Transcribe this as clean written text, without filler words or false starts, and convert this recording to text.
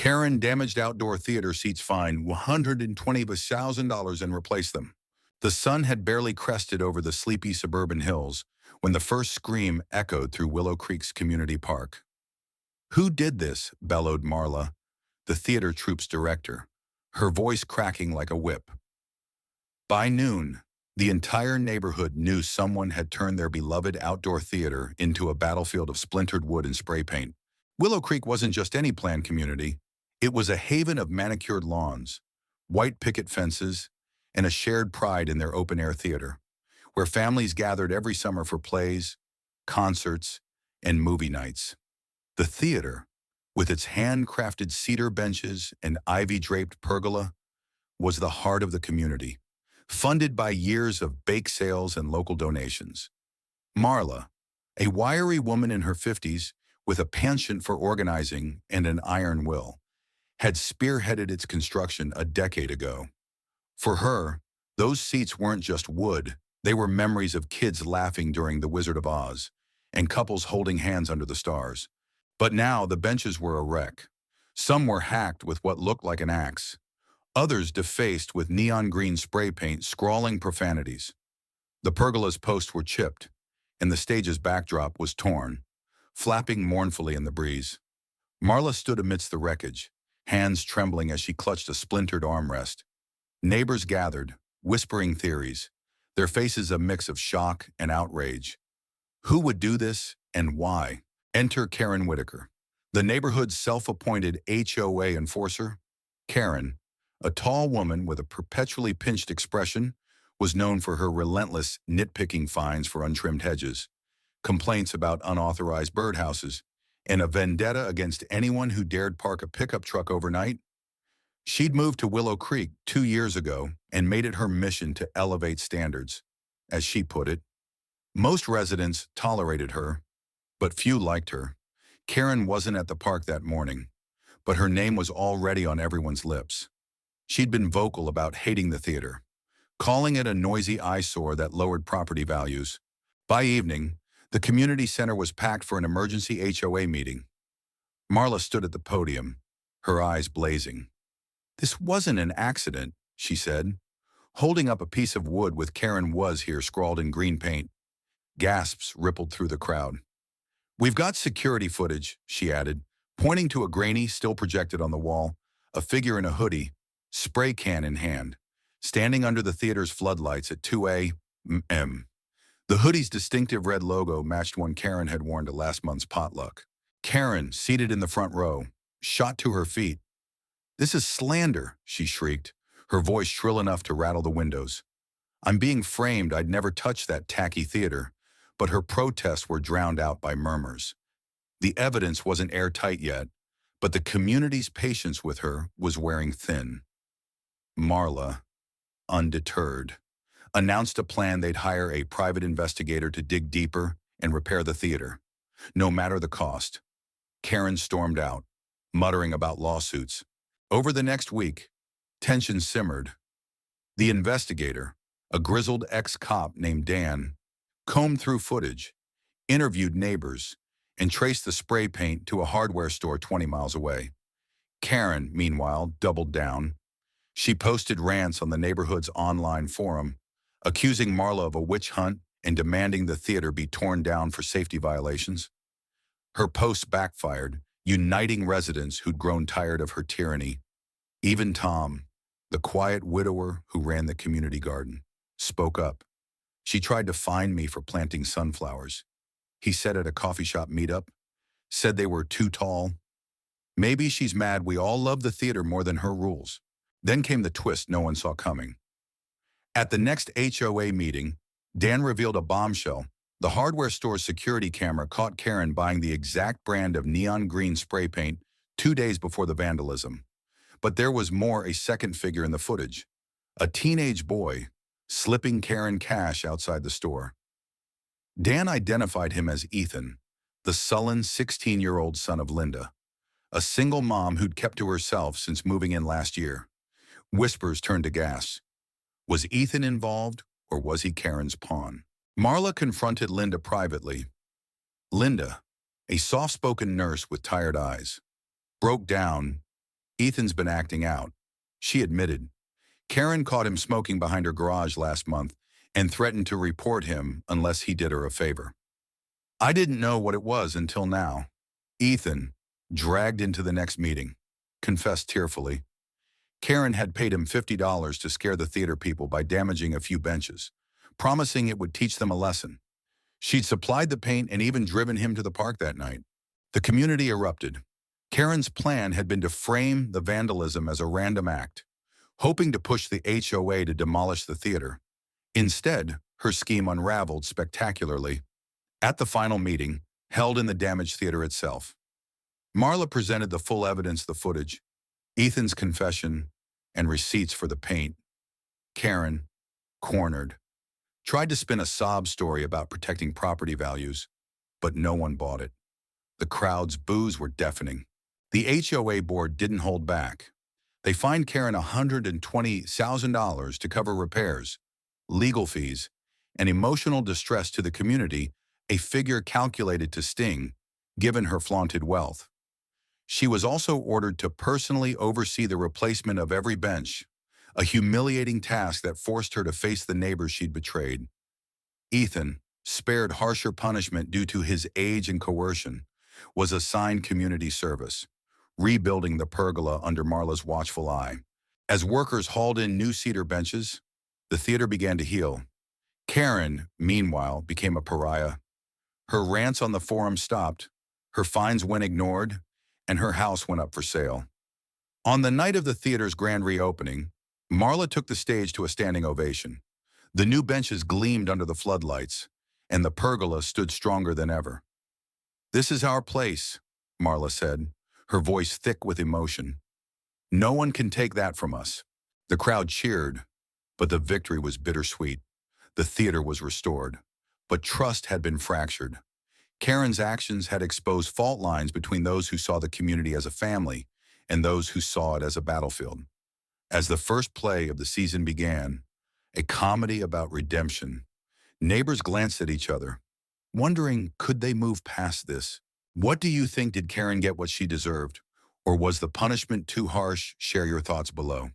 Karen damaged outdoor theater seats, fined $120,000 and replaced them. The sun had barely crested over the sleepy suburban hills when the first scream echoed through Willow Creek's community park. "Who did this?" bellowed Marla, the theater troupe's director, her voice cracking like a whip. By noon, the entire neighborhood knew someone had turned their beloved outdoor theater into a battlefield of splintered wood and spray paint. Willow Creek wasn't just any planned community. It was a haven of manicured lawns, white picket fences, and a shared pride in their open-air theater, where families gathered every summer for plays, concerts, and movie nights. The theater, with its handcrafted cedar benches and ivy-draped pergola, was the heart of the community, funded by years of bake sales and local donations. Marla, a wiry woman in her 50s with a penchant for organizing and an iron will, had spearheaded its construction a decade ago. For her, those seats weren't just wood, they were memories of kids laughing during The Wizard of Oz and couples holding hands under the stars. But now the benches were a wreck. Some were hacked with what looked like an axe, others defaced with neon green spray paint scrawling profanities. The pergola's posts were chipped, and the stage's backdrop was torn, flapping mournfully in the breeze. Marla stood amidst the wreckage, hands trembling as she clutched a splintered armrest. Neighbors gathered, whispering theories, their faces a mix of shock and outrage. Who would do this, and why? Enter Karen Whitaker, the neighborhood's self-appointed HOA enforcer. Karen, a tall woman with a perpetually pinched expression, was known for her relentless nitpicking fines for untrimmed hedges, complaints about unauthorized birdhouses, and a vendetta against anyone who dared park a pickup truck overnight. She'd moved to Willow Creek 2 years ago and made it her mission to elevate standards, as she put it. Most residents tolerated her, but few liked her. Karen wasn't at the park that morning, but her name was already on everyone's lips. She'd been vocal about hating the theater, calling it a noisy eyesore that lowered property values. By evening, the community center was packed for an emergency HOA meeting. Marla stood at the podium, her eyes blazing. "This wasn't an accident," she said, holding up a piece of wood with "Karen was here" scrawled in green paint. Gasps rippled through the crowd. "We've got security footage," she added, pointing to a grainy, still projected on the wall, a figure in a hoodie, spray can in hand, standing under the theater's floodlights at 2 a.m. The hoodie's distinctive red logo matched one Karen had worn to last month's potluck. Karen, seated in the front row, shot to her feet. "This is slander," she shrieked, her voice shrill enough to rattle the windows. "I'm being framed. I'd never touched that tacky theater." But her protests were drowned out by murmurs. The evidence wasn't airtight yet, but the community's patience with her was wearing thin. Marla, undeterred, announced a plan they'd hire a private investigator to dig deeper and repair the theater, no matter the cost. Karen stormed out, muttering about lawsuits. Over the next week, tension simmered. The investigator, a grizzled ex-cop named Dan, combed through footage, interviewed neighbors, and traced the spray paint to a hardware store 20 miles away. Karen, meanwhile, doubled down. She posted rants on the neighborhood's online forum, accusing Marla of a witch hunt and demanding the theater be torn down for safety violations. Her posts backfired, uniting residents who'd grown tired of her tyranny. Even Tom, the quiet widower who ran the community garden, spoke up. "She tried to fine me for planting sunflowers," he said at a coffee shop meetup, "said they were too tall. Maybe she's mad we all love the theater more than her rules." Then came the twist no one saw coming. At the next HOA meeting, Dan revealed a bombshell. The hardware store's security camera caught Karen buying the exact brand of neon green spray paint 2 days before the vandalism. But there was more, a second figure in the footage. A teenage boy, slipping Karen cash outside the store. Dan identified him as Ethan, the sullen 16-year-old son of Linda, a single mom who'd kept to herself since moving in last year. Whispers turned to gasps. Was Ethan involved, or was he Karen's pawn? Marla confronted Linda privately. Linda, a soft-spoken nurse with tired eyes, broke down Ethan's been acting out, she admitted. Karen caught him smoking behind her garage last month and threatened to report him unless he did her a favor. I didn't know what it was until now. Ethan, dragged into the next meeting, confessed tearfully. Karen had paid him $50 to scare the theater people by damaging a few benches, promising it would teach them a lesson. She'd supplied the paint and even driven him to the park that night. The community erupted. Karen's plan had been to frame the vandalism as a random act, hoping to push the HOA to demolish the theater. Instead, her scheme unraveled spectacularly. At the final meeting, held in the damaged theater itself, Marla presented the full evidence, the footage, Ethan's confession, and receipts for the paint. Karen, cornered, tried to spin a sob story about protecting property values, but no one bought it. The crowd's boos were deafening. The HOA board didn't hold back. They fined Karen $120,000 to cover repairs, legal fees, and emotional distress to the community, a figure calculated to sting, given her flaunted wealth. She was also ordered to personally oversee the replacement of every bench, a humiliating task that forced her to face the neighbors she'd betrayed. Ethan, spared harsher punishment due to his age and coercion, was assigned community service, rebuilding the pergola under Marla's watchful eye. As workers hauled in new cedar benches, the theater began to heal. Karen, meanwhile, became a pariah. Her rants on the forum stopped, her fines went ignored, and her house went up for sale. On the night of the theater's grand reopening, Marla took the stage to a standing ovation. The new benches gleamed under the floodlights, and the pergola stood stronger than ever. "This is our place," Marla said, her voice thick with emotion. "No one can take that from us." The crowd cheered, but the victory was bittersweet. The theater was restored, but trust had been fractured. Karen's actions had exposed fault lines between those who saw the community as a family and those who saw it as a battlefield. As the first play of the season began, a comedy about redemption, neighbors glanced at each other, wondering, could they move past this? What do you think? Did Karen get what she deserved? Or was the punishment too harsh? Share your thoughts below.